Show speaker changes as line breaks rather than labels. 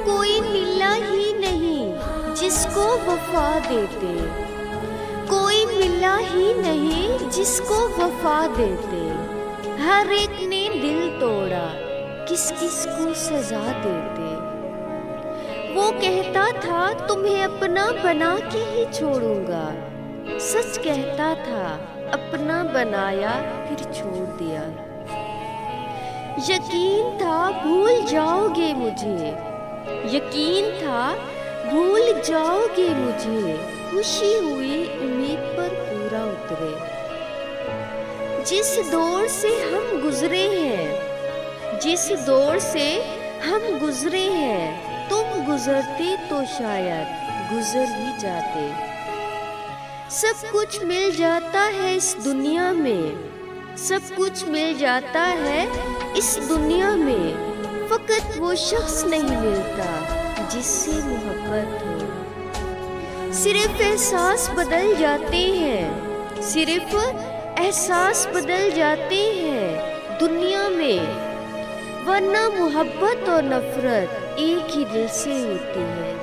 کوئی ملا ہی نہیں جس کو وفا دیتے، کوئی ملا ہی نہیں جس کو وفا دیتے، ہر ایک نے دل توڑا کس کس کو سزا دیتے۔ وہ کہتا تھا تمہیں اپنا بنا کے ہی چھوڑوں گا، سچ کہتا تھا اپنا بنایا پھر چھوڑ دیا۔ یقین تھا بھول جاؤ گے مجھے، یقین تھا بھول جاؤ گے مجھے، خوشی ہوئی امید پر پورا اترے۔ جس دور سے ہم گزرے ہیں، جس دور سے ہم گزرے ہیں، تم گزرتے تو شاید گزر ہی جاتے۔ سب کچھ مل جاتا ہے اس دنیا میں، سب کچھ مل جاتا ہے اس دنیا میں، فقط وہ شخص نہیں ملتا جس سے محبت ہو۔ صرف احساس بدل جاتے ہیں، صرف احساس بدل جاتے ہیں دنیا میں، ورنہ محبت اور نفرت ایک ہی دل سے ہوتی ہے۔